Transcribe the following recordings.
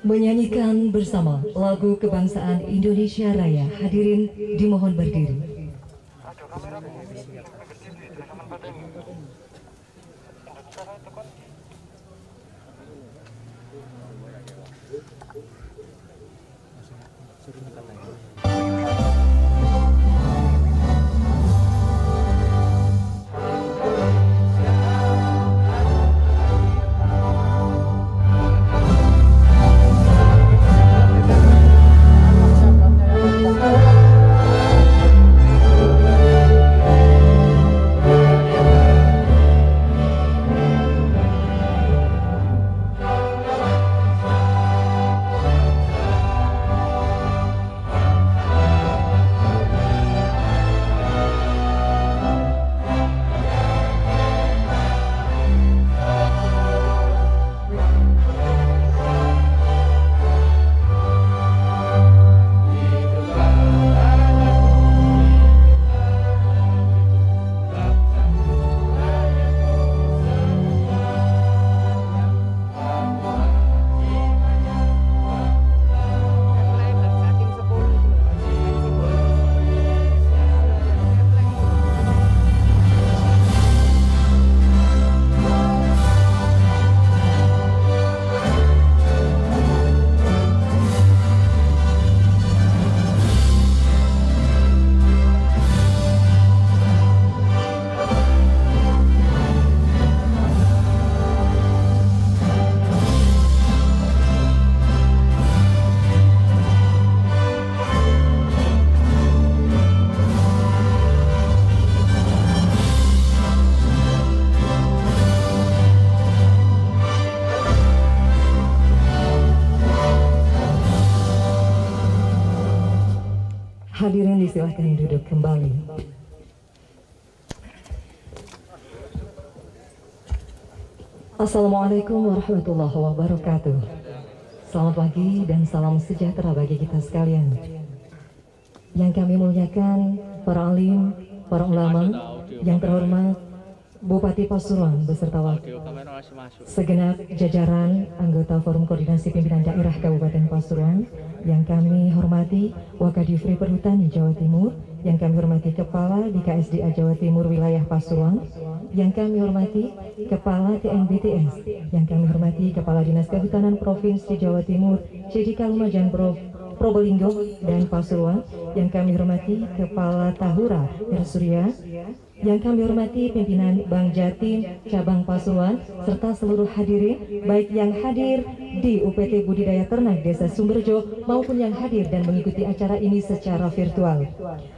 menyanyikan bersama lagu kebangsaan Indonesia Raya. Hadirin dimohon berdiri. Hadirin disilahkan duduk kembali. Assalamualaikum warahmatullahi wabarakatuh. Selamat pagi dan salam sejahtera bagi kita sekalian. Yang kami muliakan para alim, para ulama, yang terhormat Bupati Pasuruan beserta segenap jajaran anggota Forum Koordinasi Pimpinan Daerah Kabupaten Pasuruan, yang kami hormati Wakadifri Perhutani Jawa Timur, yang kami hormati Kepala DKSDA Jawa Timur Wilayah Pasuruan, yang kami hormati Kepala TNBTS, yang kami hormati Kepala Dinas Kehutanan Provinsi Jawa Timur, CDK Lumajang Probolinggo dan Pasuruan, yang kami hormati Kepala Tahura Surya, yang kami hormati pimpinan Bank Jatim Cabang Pasuruan, serta seluruh hadirin baik yang hadir di UPT Budidaya Ternak Desa Sumberjo maupun yang hadir dan mengikuti acara ini secara virtual.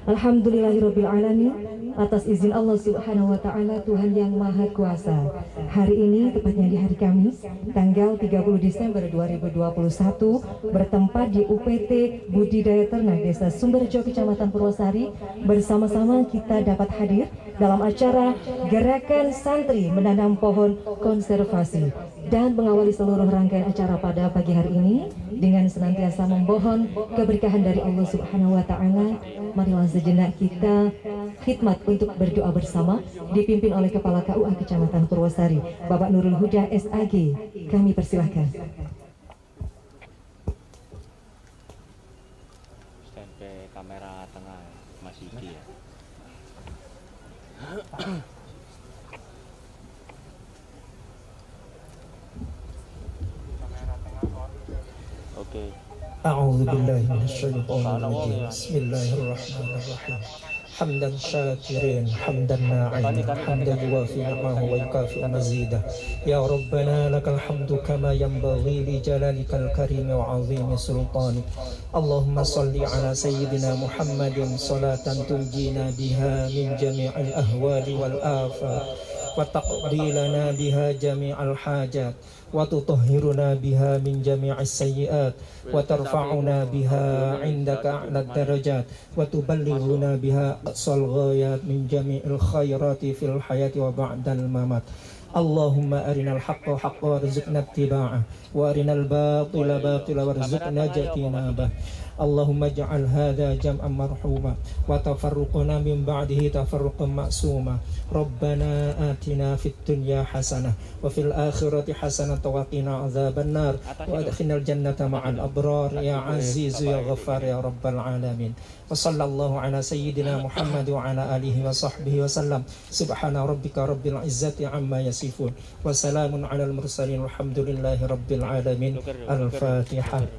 Alhamdulillahirrabbilalamin, atas izin Allah Subhanahu wa Ta'ala, Tuhan yang Maha Kuasa, hari ini tepatnya di hari Kamis tanggal 30 Desember 2021 bertempat di UPT Budidaya Ternak Desa Sumberjo Kecamatan Purwosari, bersama-sama kita dapat hadir dalam acara Gerakan Santri Menanam Pohon Konservasi, dan mengawali seluruh rangkaian acara pada pagi hari ini dengan senantiasa memohon keberkahan dari Allah Subhanahu wa Ta'ala. Marilah sejenak kita khidmat untuk berdoa bersama, dipimpin oleh Kepala KUA Kecamatan Purwosari, Bapak Nurul Huda SAG. Kami persilahkan. Sampai kamera tengah masih ya. Oke. A'udzu billahi minasyaitonir rajim. Bismillahirrahmanirrahim. Hamdan syakirin, hamdan na'imin, hamdan yuwafi ni'mahu wa yukafi mazidah. Ya Rabbana lakal hamdu kama yanbaghi li jalalikal karim wa 'azimi sultanik. Allahumma salli ala sayyidina Muhammadin salatan tunjina biha min jami'il ahwali wal afat wa taqdi lana biha jami'al hajat wa tutahhiruna biha min jami'is sayyi'at wa tarfa'una biha 'indaka a'la darajat wa tuballighuna biha aqsal ghayat min jami'il khairati fil hayati wa ba'dal mamat. Allahumma arinal haqqa haqqa warzuqna ittiba'ah wa arinal batila batila warzuqna jatinabah. Allahumma ja'al hadha jam'an marhuma wa tafarruquna min ba'dihi tafarruqan ma'suma. Rabbana atina fid dunya hasanah wa fil akhirati hasanah wa qina adzaban nar wa adkhilnal jannata ma'al abrar ya aziz ya ghaffar ya rabbal alamin. Wa sallallahu ala sayyidina Muhammad wa ala alihi wa sahbihi wa sallam. Subhana rabbika rabbil izzati amma yasifun wa salamun alal mursalin walhamdulillahi rabbil alamin. Al-Fatihah.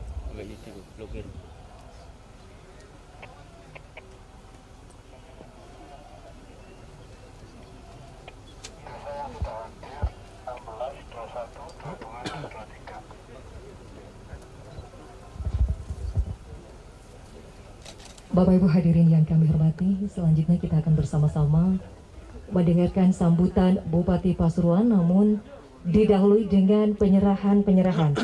Bapak Ibu hadirin yang kami hormati, selanjutnya kita akan bersama-sama mendengarkan sambutan Bupati Pasuruan, namun didahului dengan penyerahan-penyerahan.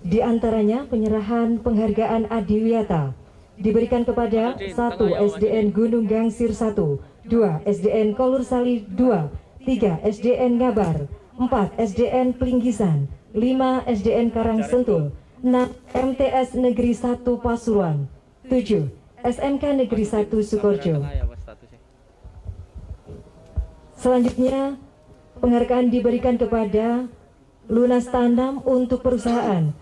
Di antaranya penyerahan penghargaan Adiwiyata diberikan kepada 1 SDN Gunung Gangsir 1, 2 SDN Kolur Sali 2, 3 SDN Ngabar, 4 SDN Pelinggisan, 5 SDN Karang Sentul, 6 MTS Negeri 1 Pasuruan, 7 SMK Negeri 1 Sukoharjo. Selanjutnya penghargaan diberikan kepada Lunas Tanam untuk perusahaan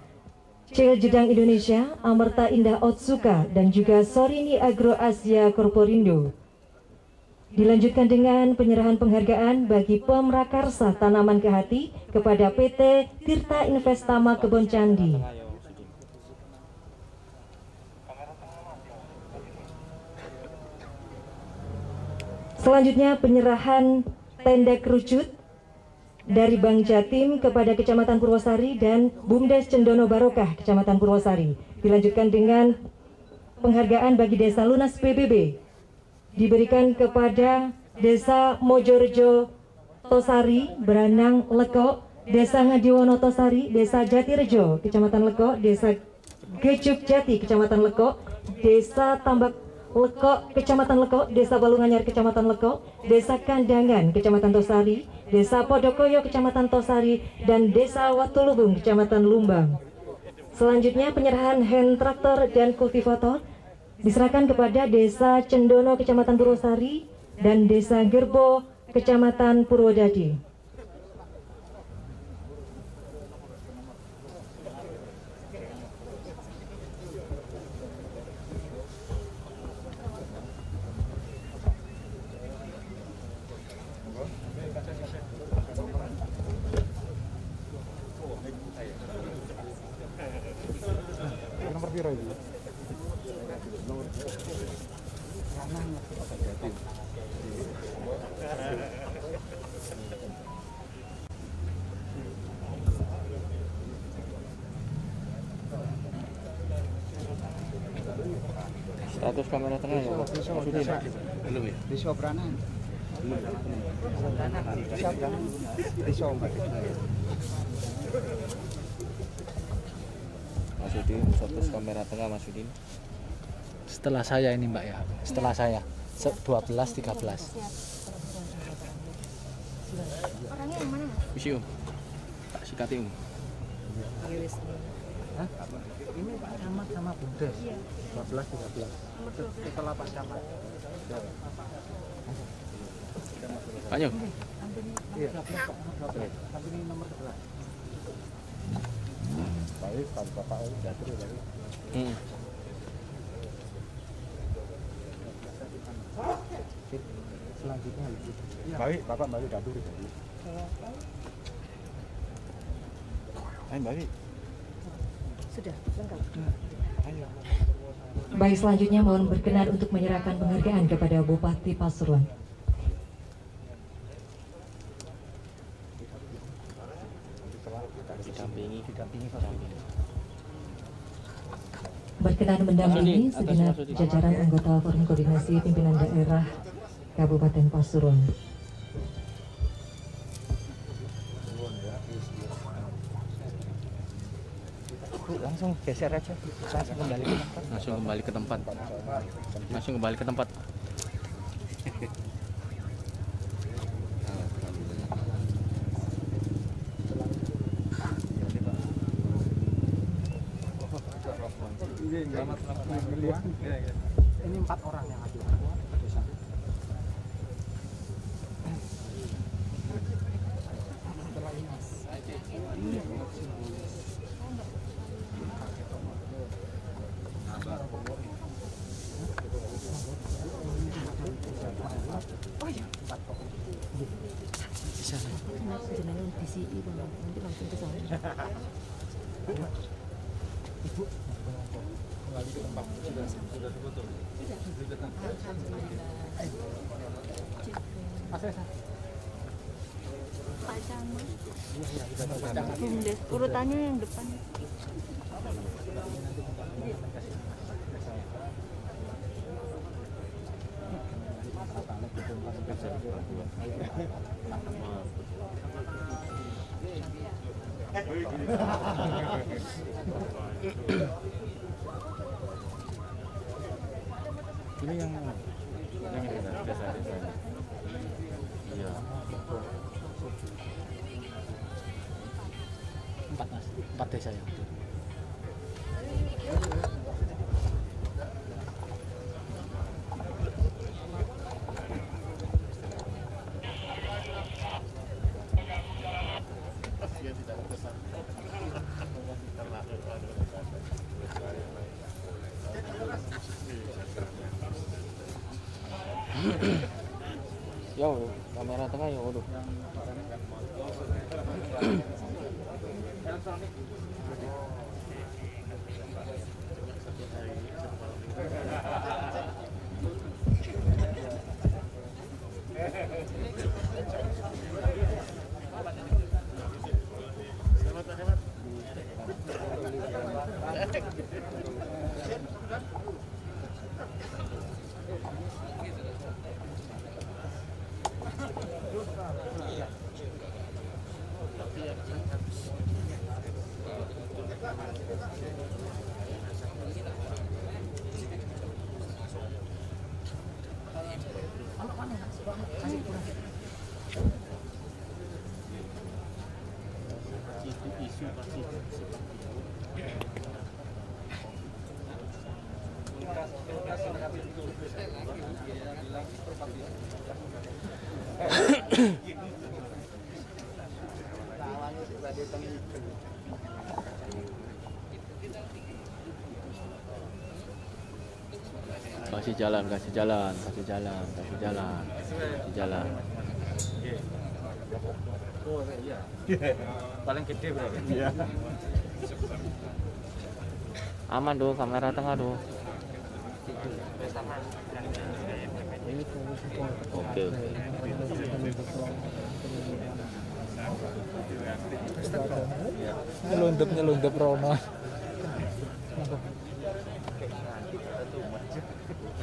Cil Jedang Indonesia, Amerta Indah Otsuka, dan juga Sorini Agro Asia Korporindo. Dilanjutkan dengan penyerahan penghargaan bagi Pemrakarsa Tanaman ke Hati kepada PT Tirta Investama Kebon Candi. Selanjutnya penyerahan tenda kerucut dari Bank Jatim kepada Kecamatan Purwosari dan Bumdes Cendono Barokah Kecamatan Purwosari. Dilanjutkan dengan penghargaan bagi Desa Lunas PBB diberikan kepada Desa Mojorejo Tosari, Beranang Lekok, Desa Ngadiwono Tosari, Desa Jatirejo Kecamatan Lekok, Desa Gejuk Jati Kecamatan Lekok, Desa Tambak Lekok Kecamatan Lekok, Desa Balunganyar Kecamatan Lekok, Desa Kandangan Kecamatan Tosari, Desa Podokoyo Kecamatan Tosari, dan Desa Watulubung Kecamatan Lumbang. Selanjutnya penyerahan hand traktor dan kultivator diserahkan kepada Desa Cendono Kecamatan Purwosari dan Desa Gerbo Kecamatan Purwodadi. Status kamera tengah ya, Mas Udin? Belum ya? Di Sobranan. Di Sobranan. Mas Udin, status kamera tengah Mas Udin. Setelah saya ini Mbak ya, setelah saya 12-13. Orangnya yang mana? Isi Om, tak sikati Om. Hah? Ini Pak Camat sama Bumdes. 12-13. Setelah Pak Camat. Pak Nyo. Iya. Sampai ini nomor 11. Baik, Bapak Jatri tadi. Selanjutnya baik, Bapak balik dapur tadi. Ayo balik. Sudah lengkap. Baik, selanjutnya mohon berkenan untuk menyerahkan penghargaan kepada Bupati Pasuruan. Berkenan mendampingi segenap jajaran anggota Forum Koordinasi Pimpinan Daerah Kabupaten Pasuruan. Langsung geser aja. Langsung kembali ke tempat. Langsung kembali ke tempat. Langsung kembali ke tempat. Selamat melihat. Ini 4 orang yang hadir. Setelah ini. Oh iya, 4 orang. Bisa. Jenengan di sini nanti langsung ke sana. Ibu kembali ke tempat sudah betul. Mas Esa. Pak Camat. Iya, kita Bumdes urutannya yang depan. Ini yang desa. Iya. 4 Mas, 4 desa yang hadir. Yo, kamera tengah ya, waduh. Kasih jalan. Oh iya. Paling gede berarti. Iya. Aman tuh, kamera tengah tuh. Oke. Nyelundup Rono.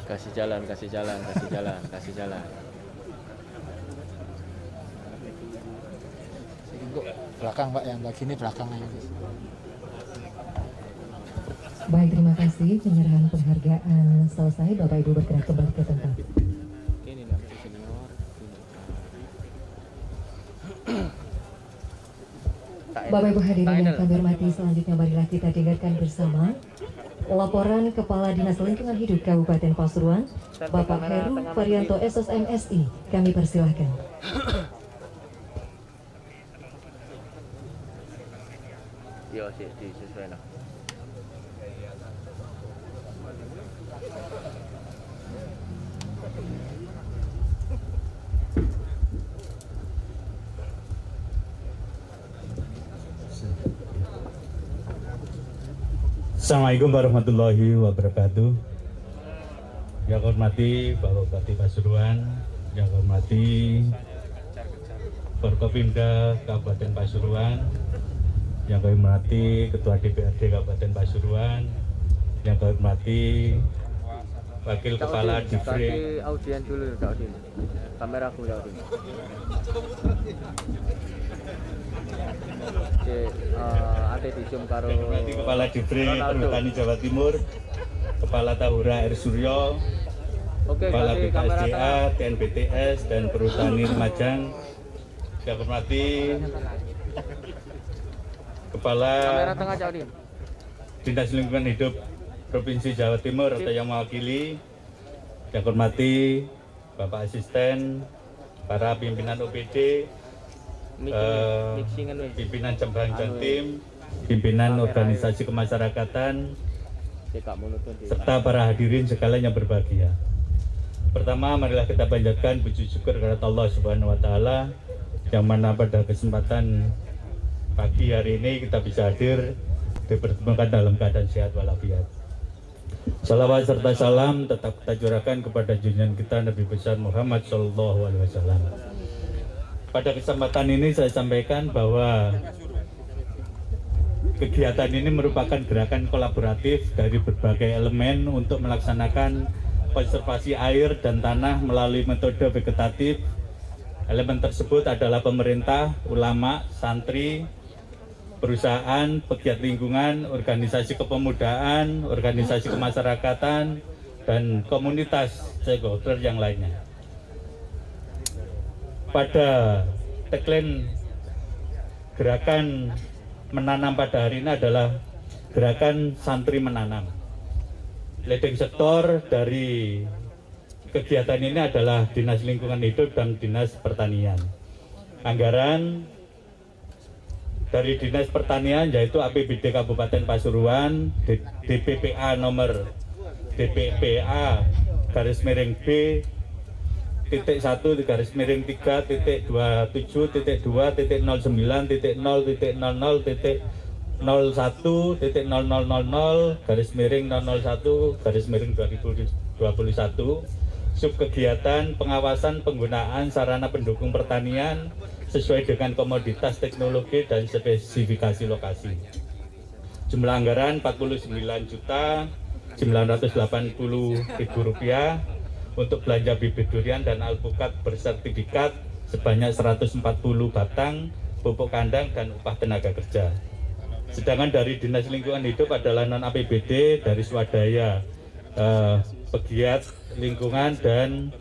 Kasih jalan. Belakang Pak, yang bagi ini belakang aja. Baik, terima kasih. Penyerahan penghargaan selesai. Bapak Ibu bergerak kembali ke tempat. Ini namanya senior. Bapak Ibu hadirin yang kami hormati, selanjutnya marilah kita dengarkan bersama laporan Kepala Dinas Lingkungan Hidup Kabupaten Pasuruan, Bapak Heru Varianto SSM SI. Kami persilahkan. Yo, sesuai lah. Assalamualaikum warahmatullahi wabarakatuh. Yang saya hormati Bapak Bupati Pasuruan, yang saya hormati Forkopimda Kabupaten Pasuruan, yang saya hormati Ketua DPRD Kabupaten Pasuruan, yang saya hormati Wakil Kepala Divre. Audien dulu, Audien. Kamera aku, Audien. Ate di zoom karo Kepala Divre Perhutani Jawa Timur, Kepala Tahura Air Suryo, Kepala BKSDA, TNBTS, dan Perhutani Lumajang. Yang hormati Kepala kamera tengah, Audien. Dinas Lingkungan Hidup Provinsi Jawa Timur atau yang mewakili, yang hormati Bapak Asisten, para pimpinan OPD, pimpinan cabang Jatim, pimpinan organisasi kemasyarakatan, serta para hadirin sekalian yang berbahagia. Pertama, marilah kita panjatkan puji syukur kepada Allah Subhanahu wa Ta'ala, yang mana pada kesempatan pagi hari ini kita bisa hadir dipertemukan dalam keadaan sehat walafiat. Salawat serta salam tetap kita curahkan kepada junjungan kita Nabi besar Muhammad SAW. Pada kesempatan ini saya sampaikan bahwa kegiatan ini merupakan gerakan kolaboratif dari berbagai elemen untuk melaksanakan konservasi air dan tanah melalui metode vegetatif. Elemen tersebut adalah pemerintah, ulama, santri, perusahaan, pegiat lingkungan, organisasi kepemudaan, organisasi kemasyarakatan, dan komunitas stakeholder yang lainnya. Pada tagline gerakan menanam pada hari ini adalah gerakan santri menanam. Leading sektor dari kegiatan ini adalah Dinas Lingkungan Hidup dan Dinas Pertanian. Anggaran dari Dinas Pertanian yaitu APBD Kabupaten Pasuruan, DPPA nomor DPPA _B (3.1.2.20.00.0001.001/00/2021) sub kegiatan pengawasan penggunaan sarana pendukung pertanian sesuai dengan komoditas, teknologi, dan spesifikasi lokasi. Jumlah anggaran Rp49.980.000 untuk belanja bibit durian dan alpukat bersertifikat sebanyak 140 batang, pupuk kandang, dan upah tenaga kerja. Sedangkan dari Dinas Lingkungan Hidup adalah non APBD dari swadaya, pegiat lingkungan, dan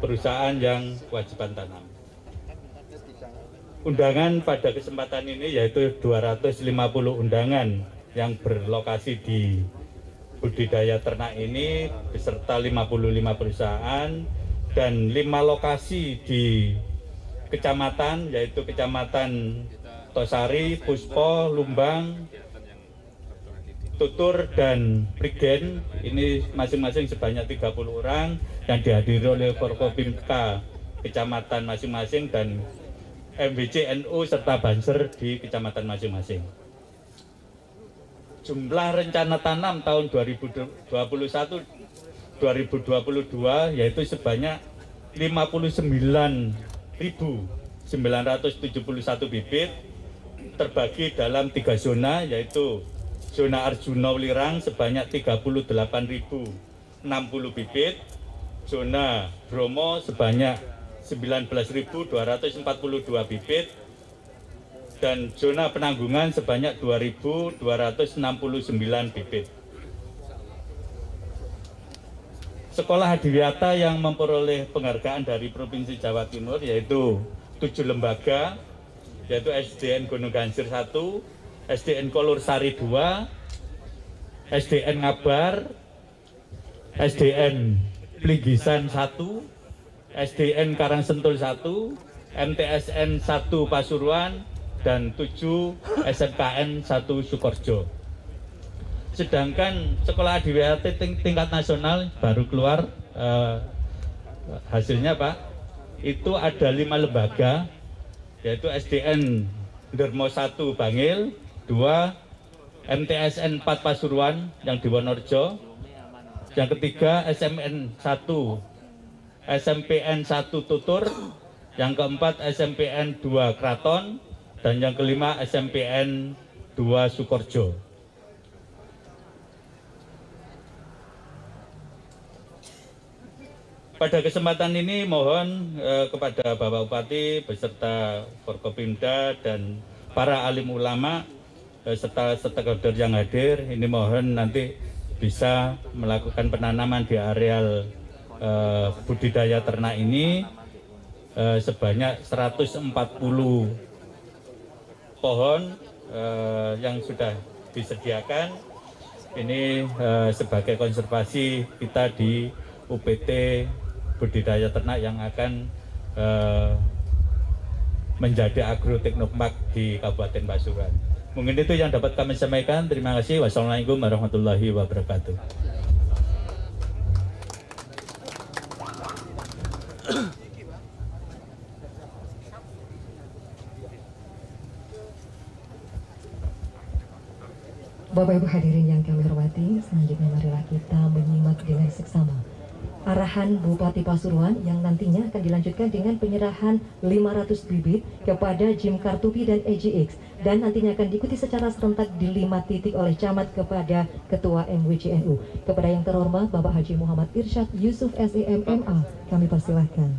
perusahaan yang kewajiban tanam. Undangan pada kesempatan ini yaitu 250 undangan yang berlokasi di budidaya ternak ini beserta 55 perusahaan dan 5 lokasi di kecamatan yaitu Kecamatan Tosari, Puspo, Lumbang, Tutur, dan Prigen. Ini masing-masing sebanyak 30 orang yang dihadiri oleh Forkopimka kecamatan masing-masing dan MBCNU serta Banser di kecamatan masing-masing. Jumlah rencana tanam tahun 2021-2022 yaitu sebanyak 59.971 bibit terbagi dalam 3 zona yaitu zona Arjuna Welirang sebanyak 38.060 bibit, zona Bromo sebanyak 19.242 bibit, dan zona Penanggungan sebanyak 2.269 bibit. Sekolah Adiwiyata yang memperoleh penghargaan dari Provinsi Jawa Timur yaitu 7 lembaga, yaitu SDN Gunung Gansir 1, SDN Kolur Sari 2, SDN Ngabar, SDN Plinggisan 1, SDN Karangsentul 1, MTSN 1 Pasuruan, dan 7 SMKN 1 Sukoharjo. Sedangkan sekolah Adiwiyata tingkat nasional baru keluar hasilnya Pak, itu ada 5 lembaga yaitu SDN Dermo 1 Bangil, 2 MTSN 4 Pasuruan yang di Wonorejo, yang ketiga SMN 1 SMPN 1 Tutur, yang keempat SMPN 2 Kraton, dan yang kelima SMPN 2 Sukoharjo. Pada kesempatan ini mohon kepada Bapak Bupati beserta Forkopimda dan para alim ulama serta stakeholder yang hadir, ini mohon nanti bisa melakukan penanaman di areal budidaya ternak ini sebanyak 140 pohon yang sudah disediakan Ini sebagai konservasi kita di UPT budidaya ternak yang akan menjadi agroteknopark di Kabupaten Pasuruan. Mungkin itu yang dapat kami sampaikan. Terima kasih. Wassalamualaikum warahmatullahi wabarakatuh. Bapak Ibu hadirin yang kami hormati, selanjutnya marilah kita menyimak dengan seksama arahan Bupati Pasuruan yang nantinya akan dilanjutkan dengan penyerahan 500 bibit kepada Jim Kartupi dan EGX, dan nantinya akan diikuti secara serentak di 5 titik oleh camat kepada Ketua MWCNU. Kepada yang terhormat Bapak Haji Muhammad Irsyad Yusuf SEM MA, kami persilahkan.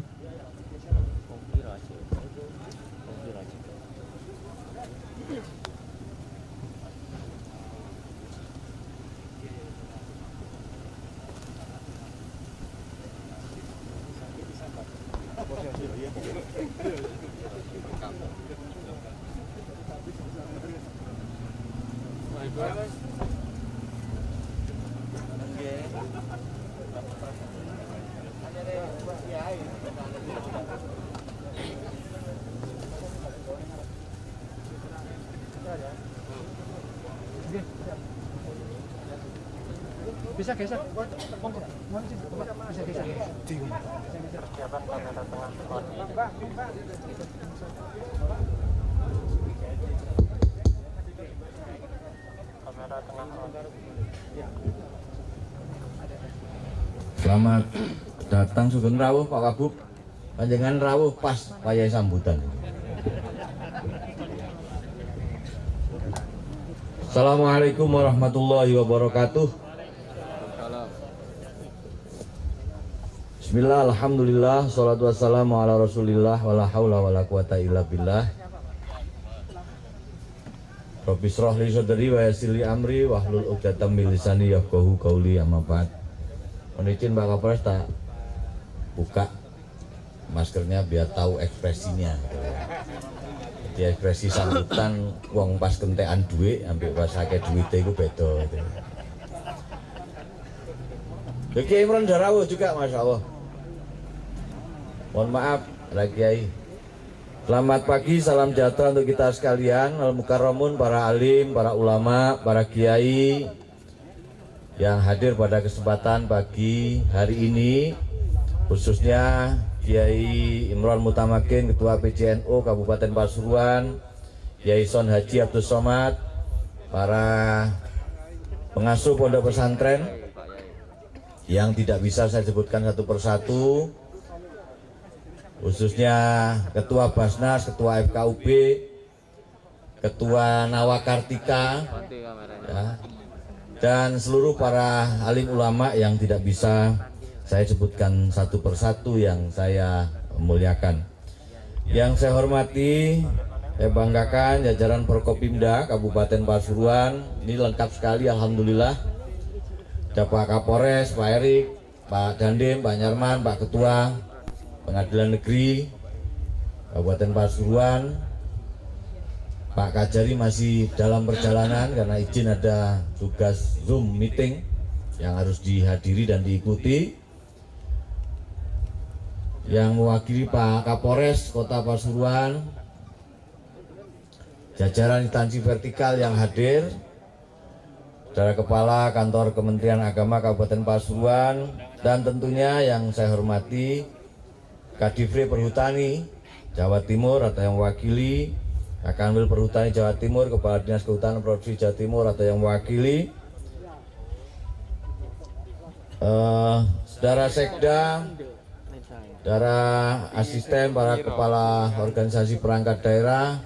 Bisa geser. Bisa geser. Persiapan kamera tengah. Kamera tengah. Selamat datang Sugeng rawuh Pak Wagub. Panjenengan rawuh pas wayahe sambutan. Assalamualaikum warahmatullahi wabarakatuh. Bismillah, alhamdulillah, salatu wassalamu ala rasulillah, wala hawla wala quwata illa billah. Rabbi shrah li sadri wa yassir li amri wahlul 'uqdatam min lisani yafqahu qawli, amma ba'd. Mohon izin Pak Kapolres tak buka maskernya biar tahu ekspresinya. Jadi ekspresi sambutan wong pas kentekan duit sampai pas akeh duwite iku beda gitu. Kiai Imron Darawuh juga Masya Allah. Mohon maaf Pak Kiai. Selamat pagi, salam sejahtera untuk kita sekalian, al-mukarramun, para alim, para ulama, para kiai yang hadir pada kesempatan pagi hari ini, khususnya Kiai Imron Mutamakin, Ketua PCNU Kabupaten Pasuruan, Kiai Son Haji Abdus Somad, para pengasuh pondok pesantren yang tidak bisa saya sebutkan satu persatu, khususnya Ketua Basnas, Ketua FKUB, Ketua Nawakartika, ya, dan seluruh para alim ulama yang tidak bisa saya sebutkan satu persatu yang saya muliakan. Yang saya hormati, saya banggakan jajaran Forkopimda Kabupaten Pasuruan, ini lengkap sekali alhamdulillah. Ada Pak Kapolres, Pak Erik, Pak Dandim, Pak Nyarman, Pak Ketua Pengadilan Negeri Kabupaten Pasuruan, Pak Kajari masih dalam perjalanan karena izin ada tugas Zoom meeting yang harus dihadiri dan diikuti. Yang mewakili Pak Kapolres Kota Pasuruan, jajaran instansi vertikal yang hadir, Saudara Kepala Kantor Kementerian Agama Kabupaten Pasuruan, dan tentunya yang saya hormati Kadifre Perhutani Jawa Timur atau yang mewakili, Kanwil Perhutani Jawa Timur, Kepala Dinas Kehutanan Provinsi Jawa Timur atau yang mewakili, Saudara Sekda, Saudara Asisten, para Kepala Organisasi Perangkat Daerah,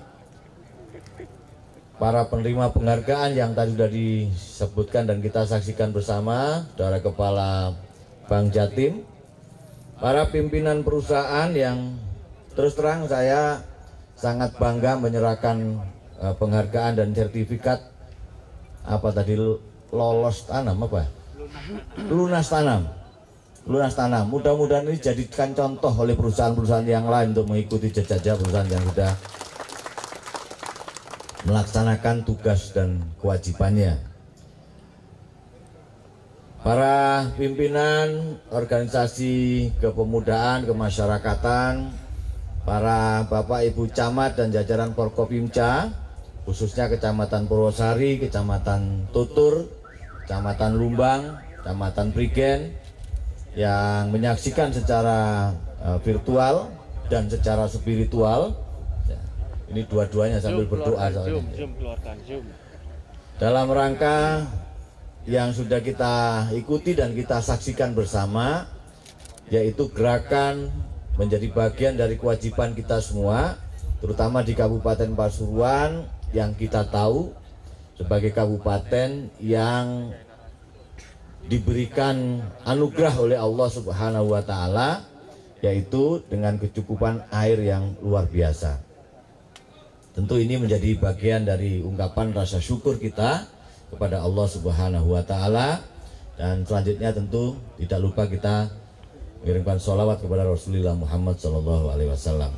para penerima penghargaan yang tadi sudah disebutkan dan kita saksikan bersama, Saudara Kepala Bank Jatim, para pimpinan perusahaan yang terus terang saya sangat bangga menyerahkan penghargaan dan sertifikat apa tadi, lolos tanam apa? Lunas tanam. Mudah-mudahan ini jadikan contoh oleh perusahaan-perusahaan yang lain untuk mengikuti jejak perusahaan yang sudah melaksanakan tugas dan kewajibannya. para pimpinan organisasi kepemudaan, kemasyarakatan, para Bapak Ibu Camat dan jajaran Forkopimda, khususnya Kecamatan Purwosari, Kecamatan Tutur, Kecamatan Lumbang, Kecamatan Prigen, yang menyaksikan secara virtual dan secara spiritual. Ini dua-duanya sambil berdoa. Dalam rangka yang sudah kita ikuti dan kita saksikan bersama, yaitu gerakan menjadi bagian dari kewajiban kita semua, terutama di Kabupaten Pasuruan yang kita tahu sebagai kabupaten yang diberikan anugerah oleh Allah Subhanahu wa Ta'ala, yaitu dengan kecukupan air yang luar biasa. Tentu ini menjadi bagian dari ungkapan rasa syukur kita kepada Allah Subhanahu wa Ta'ala, dan selanjutnya tentu tidak lupa kita mengirimkan sholawat kepada Rasulullah Muhammad SAW.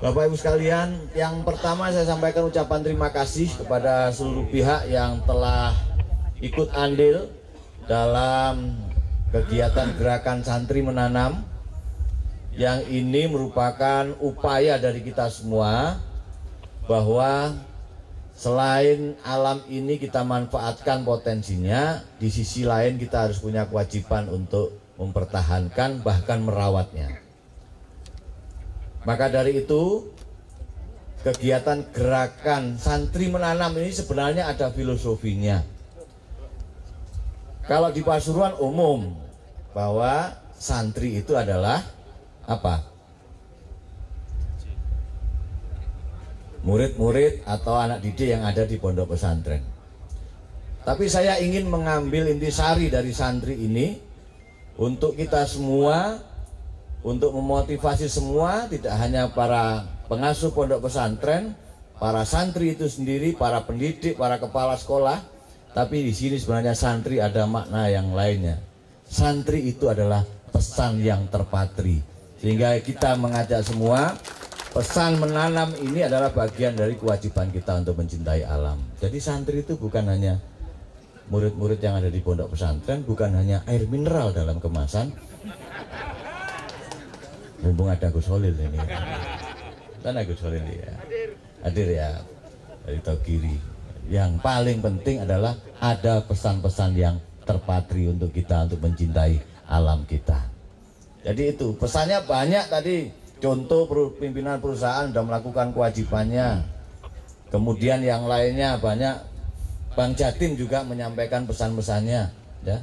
Bapak Ibu sekalian, yang pertama saya sampaikan ucapan terima kasih kepada seluruh pihak yang telah ikut andil dalam kegiatan gerakan santri menanam, yang ini merupakan upaya dari kita semua bahwa selain alam ini kita manfaatkan potensinya, di sisi lain kita harus punya kewajiban untuk mempertahankan bahkan merawatnya. Maka dari itu, kegiatan gerakan santri menanam ini sebenarnya ada filosofinya. Kalau di Pasuruan umum bahwa santri itu adalah apa? Murid-murid atau anak didik yang ada di pondok pesantren. Tapi saya ingin mengambil intisari dari santri ini untuk kita semua, untuk memotivasi semua, tidak hanya para pengasuh pondok pesantren, para santri itu sendiri, para pendidik, para kepala sekolah, tapi di sini sebenarnya santri ada makna yang lainnya. Santri itu adalah pesan yang terpatri, sehingga kita mengajak semua. Pesan menanam ini adalah bagian dari kewajiban kita untuk mencintai alam. Jadi santri itu bukan hanya murid-murid yang ada di pondok pesantren, bukan hanya air mineral dalam kemasan. Mumpung ada Gus Holil ini. Mana Gus Holil ya? Hadir ya, dari Togiri. Yang paling penting adalah ada pesan-pesan yang terpatri untuk kita untuk mencintai alam kita. Jadi itu pesannya banyak tadi. Contoh pimpinan perusahaan sudah melakukan kewajibannya. Kemudian yang lainnya banyak. Bank Jatim juga menyampaikan pesan-pesannya. Ya,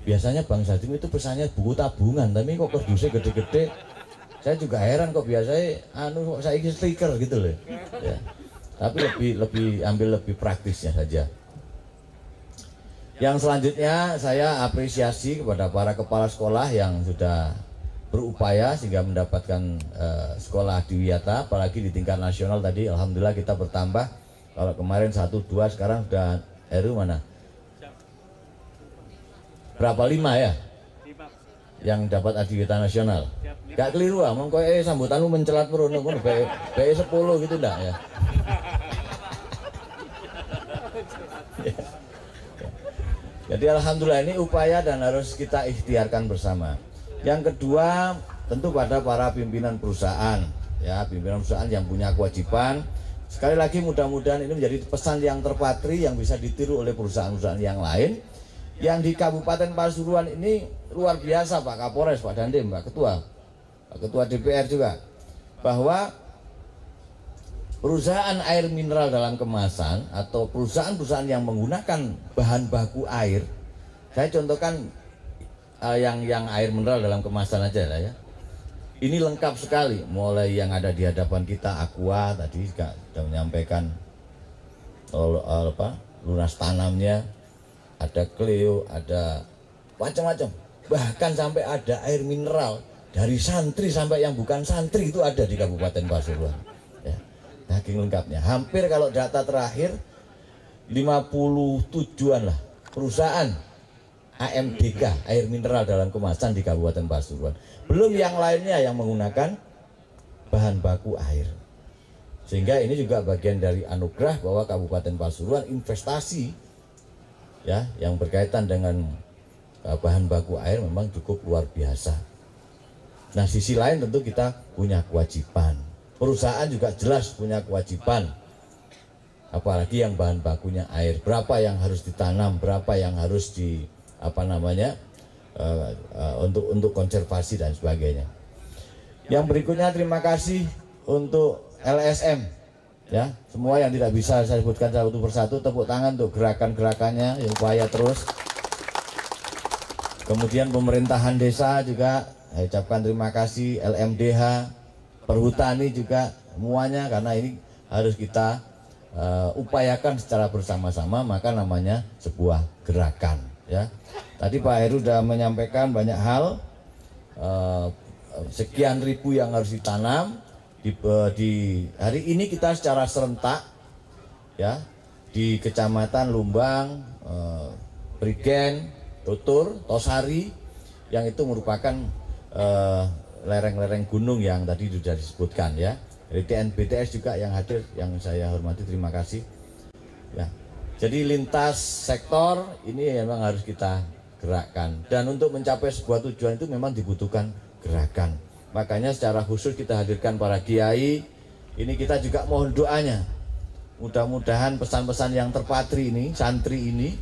biasanya Bank Jatim itu pesannya buku tabungan, tapi kok kerdusnya gede-gede. Saya juga heran kok biasanya saya ingin stiker gitu loh. Ya. Tapi lebih praktisnya saja. Yang selanjutnya saya apresiasi kepada para kepala sekolah yang sudah berupaya sehingga mendapatkan sekolah adiwiyata, apalagi di tingkat nasional tadi alhamdulillah kita bertambah. Kalau kemarin 1, 2, sekarang sudah RU mana? Berapa 5 ya? Yang dapat adiwiyata nasional. Gak keliru ah, mongko sambutanmu mencelat merono pun bae 10 gitu ndak ya. Jadi alhamdulillah ini upaya dan harus kita ikhtiarkan bersama. Yang kedua tentu pada para pimpinan perusahaan, ya pimpinan perusahaan yang punya kewajiban. Sekali lagi mudah-mudahan ini menjadi pesan yang terpatri yang bisa ditiru oleh perusahaan-perusahaan yang lain. Yang di Kabupaten Pasuruan ini luar biasa Pak Kapolres, Pak Dandim, Pak Ketua DPR juga, bahwa perusahaan air mineral dalam kemasan atau perusahaan-perusahaan yang menggunakan bahan baku air, saya contohkan yang air mineral dalam kemasan aja lah ya. Ini lengkap sekali, mulai yang ada di hadapan kita Aqua tadi sudah menyampaikan lunas tanamnya, ada Cleo, ada macam-macam, bahkan sampai ada air mineral dari santri sampai yang bukan santri itu ada di Kabupaten Pasuruan. Ya, daging lengkapnya. Hampir kalau data terakhir 57-an lah perusahaan AMDK, air mineral dalam kemasan di Kabupaten Pasuruan. Belum yang lainnya yang menggunakan bahan baku air. Sehingga ini juga bagian dari anugerah bahwa Kabupaten Pasuruan investasi ya yang berkaitan dengan bahan baku air memang cukup luar biasa. Nah, sisi lain tentu kita punya kewajiban. Perusahaan juga jelas punya kewajiban. Apalagi yang bahan bakunya air. Berapa yang harus ditanam, berapa yang harus di untuk konservasi dan sebagainya. Yang berikutnya terima kasih untuk LSM. Ya, semua yang tidak bisa saya sebutkan satu persatu, tepuk tangan untuk gerakan-gerakannya yang upaya terus. Kemudian pemerintahan desa juga saya ucapkan terima kasih, LMDH, Perhutani juga semuanya, karena ini harus kita upayakan secara bersama-sama, maka namanya sebuah gerakan. Ya, tadi Pak Heru sudah menyampaikan banyak hal, sekian ribu yang harus ditanam. Di hari ini kita secara serentak ya di Kecamatan Lumbang, Prigen, Tutur, Tosari, yang itu merupakan lereng-lereng gunung yang tadi sudah disebutkan ya. Dari TNBTS juga yang hadir, yang saya hormati, terima kasih ya. Jadi lintas sektor ini memang harus kita gerakkan, dan untuk mencapai sebuah tujuan itu memang dibutuhkan gerakan. Makanya secara khusus kita hadirkan para kiai. Ini kita juga mohon doanya. Mudah-mudahan pesan-pesan yang terpatri ini, santri ini,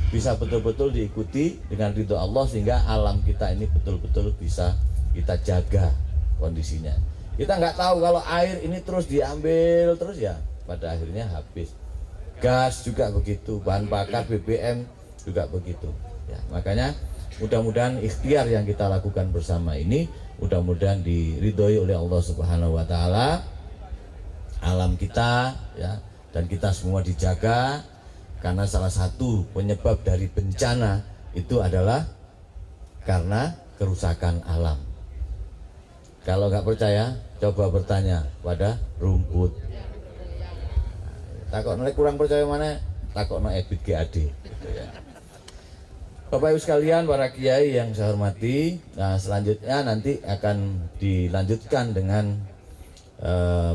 bisa betul-betul diikuti dengan ridho Allah, sehingga alam kita ini betul-betul bisa kita jaga kondisinya. Kita nggak tahu kalau air ini terus diambil terus ya, pada akhirnya habis. Gas juga begitu, bahan bakar BBM juga begitu. Ya, makanya mudah-mudahan ikhtiar yang kita lakukan bersama ini mudah-mudahan diridhoi oleh Allah Subhanahu wa taala. Alam kita ya, dan kita semua dijaga, karena salah satu penyebab dari bencana itu adalah karena kerusakan alam. Kalau nggak percaya, coba bertanya pada rumput. Takut kurang percaya mana? Takut ebit GAD. Gitu ya. Bapak Ibu sekalian, para kiai yang saya hormati, nah selanjutnya nanti akan dilanjutkan dengan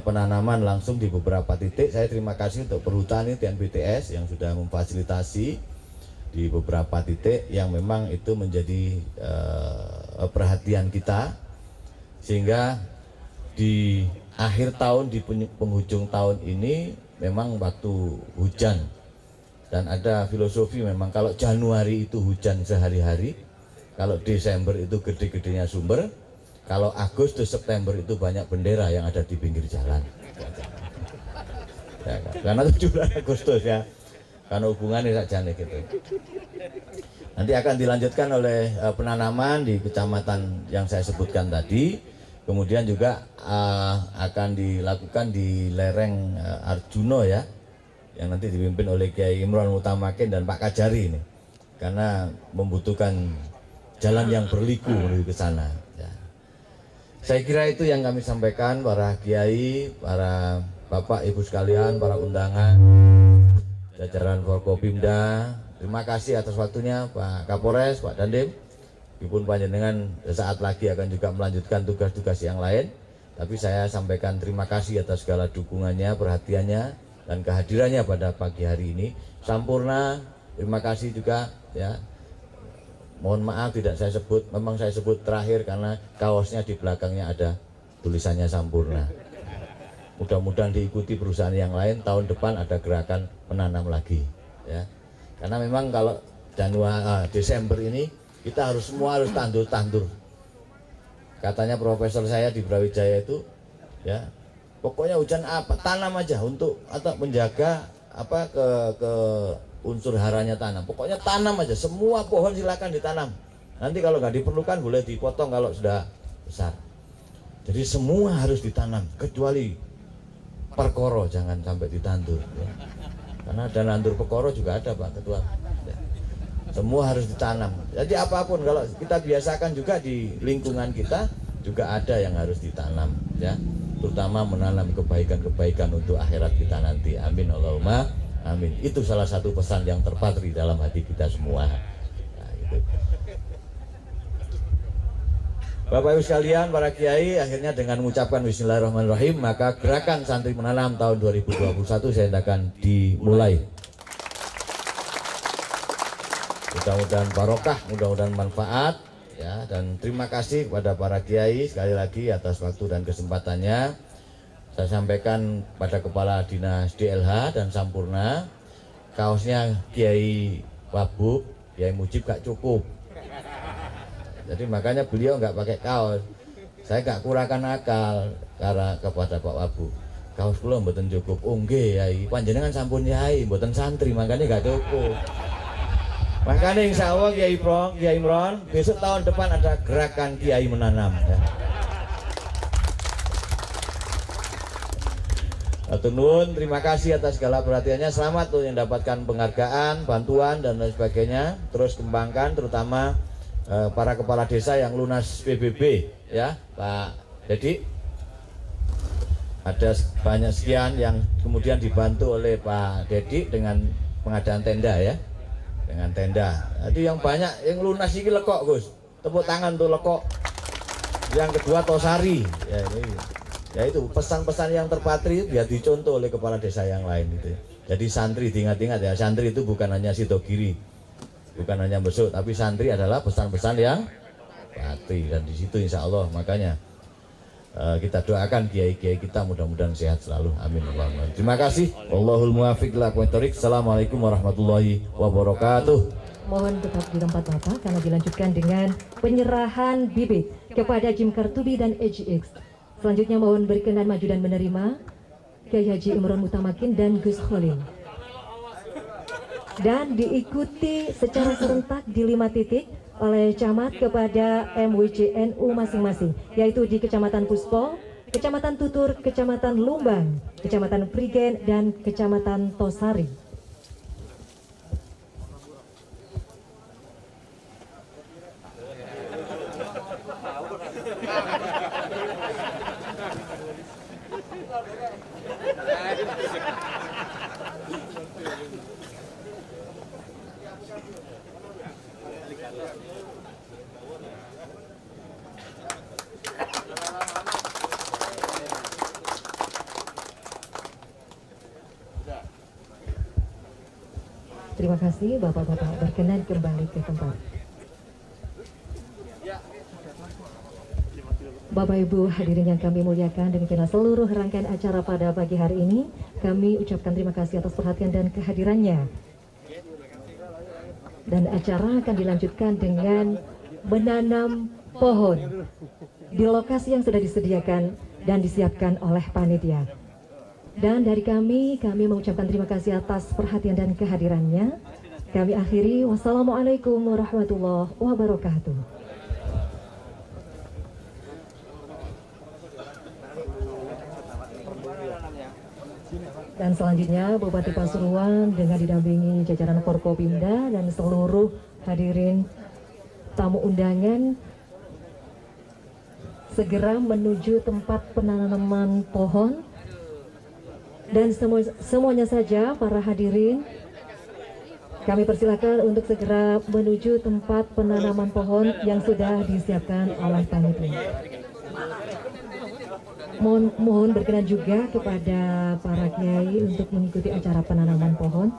penanaman langsung di beberapa titik. Saya terima kasih untuk Perhutani TNBTS yang sudah memfasilitasi di beberapa titik yang memang itu menjadi perhatian kita, sehingga di akhir tahun, di penghujung tahun ini memang waktu hujan. Dan ada filosofi memang, kalau Januari itu hujan sehari-hari, kalau Desember itu gede-gedenya sumber, kalau Agustus September itu banyak bendera yang ada di pinggir jalan. Ya, karena 17 Agustus ya, karena hubungannya saja gitu. Nanti akan dilanjutkan oleh penanaman di kecamatan yang saya sebutkan tadi, kemudian juga akan dilakukan di lereng Arjuno ya, yang nanti dipimpin oleh Kiai Imron Mutamakin dan Pak Kajari ini, karena membutuhkan jalan yang berliku menuju ke sana. Ya. Saya kira itu yang kami sampaikan, para kiai, para bapak ibu sekalian, para undangan, jajaran Forkopimda. Terima kasih atas waktunya Pak Kapolres, Pak Dandim. Meskipun panjenengan saat lagi akan juga melanjutkan tugas-tugas yang lain, tapi saya sampaikan terima kasih atas segala dukungannya, perhatiannya, dan kehadirannya pada pagi hari ini. Sampurna, terima kasih juga ya. Mohon maaf tidak saya sebut, memang saya sebut terakhir karena kaosnya di belakangnya ada tulisannya Sampurna. Mudah-mudahan diikuti perusahaan yang lain, tahun depan ada gerakan menanam lagi ya. Karena memang kalau Desember ini kita semua harus tandur. Katanya profesor saya di Brawijaya itu ya, pokoknya hujan apa, tanam aja untuk atau menjaga apa ke unsur haranya tanam. Pokoknya tanam aja, semua pohon silakan ditanam. Nanti kalau nggak diperlukan boleh dipotong kalau sudah besar. Jadi semua harus ditanam, kecuali perkoro jangan sampai ditandur. Ya. Karena ada nandur perkoro juga ada Pak Ketua. Ya. Semua harus ditanam. Jadi apapun kalau kita biasakan juga di lingkungan kita juga ada yang harus ditanam. Ya. Terutama menanam kebaikan-kebaikan untuk akhirat kita nanti. Amin Allahumma amin. Itu salah satu pesan yang terpatri dalam hati kita semua. Nah, gitu. Bapak Ibu sekalian, para kiai, akhirnya dengan mengucapkan bismillahirrahmanirrahim, maka gerakan santri menanam tahun 2021 saya akan dimulai. Mudah-mudahan barokah, mudah-mudahan manfaat ya, dan terima kasih kepada para kiai sekali lagi atas waktu dan kesempatannya. Saya sampaikan pada Kepala Dinas DLH dan Sampurna, kaosnya Kiai Wabub, Kiai Mujib gak cukup. Jadi makanya beliau nggak pakai kaos. Saya gak kurangkan akal karena kepada Pak Wabub. Kaos kula mboten cukup. Oh nggih Yai, panjenengan sampun Yai, mboten santri, makanya gak cukup. Makanya insya Allah Kiai Imron, besok tahun depan ada gerakan Kiai menanam ya. Atunun, terima kasih atas segala perhatiannya. Selamat tuh yang dapatkan penghargaan, bantuan dan lain sebagainya. Terus kembangkan terutama para kepala desa yang lunas PBB ya, Pak Dedi. Ada banyak sekian yang kemudian dibantu oleh Pak Dedi dengan pengadaan tenda ya. Dengan tenda. Jadi yang banyak yang lunas ini lekok Gus. Tepuk tangan tuh lekok. Yang kedua Tosari. Ya ini. Ya itu pesan-pesan yang terpatri biar dicontoh oleh kepala desa yang lain itu. Jadi santri diingat-ingat ya, santri itu bukan hanya Sidogiri. Bukan hanya besok, tapi santri adalah pesan-pesan yang patri, dan di situ insya Allah makanya kita doakan kiai-kiai kita mudah-mudahan sehat selalu. Amin. Terima kasih. Wallahul muwaffiq ila aqwamit thoriq. Assalamualaikum warahmatullahi wabarakatuh. Mohon tetap di tempat Bapak karena dilanjutkan dengan penyerahan bibit kepada Jim Kartubi dan EGX. Selanjutnya mohon berkenan maju dan menerima Kiai Haji Imron Mutamakin dan Gus Kholil. Dan diikuti secara serentak di 5 titik oleh camat kepada MWC NU masing-masing, yaitu di Kecamatan Puspo, Kecamatan Tutur, Kecamatan Lumbang, Kecamatan Prigen, dan Kecamatan Tosari. Terima kasih Bapak-Bapak, berkenan kembali ke tempat. Bapak Ibu hadirin yang kami muliakan, demikianlah seluruh rangkaian acara pada pagi hari ini. Kami ucapkan terima kasih atas perhatian dan kehadirannya. Dan acara akan dilanjutkan dengan menanam pohon di lokasi yang sudah disediakan dan disiapkan oleh panitia. Dan dari kami mengucapkan terima kasih atas perhatian dan kehadirannya. Kami akhiri, wassalamualaikum warahmatullahi wabarakatuh. Dan selanjutnya Bupati Pasuruan dengan didampingi jajaran Forkopimda dan seluruh hadirin tamu undangan segera menuju tempat penanaman pohon. Dan semuanya saja para hadirin kami persilakan untuk segera menuju tempat penanaman pohon yang sudah disiapkan oleh panitia. Mohon berkenan juga kepada para kiai untuk mengikuti acara penanaman pohon.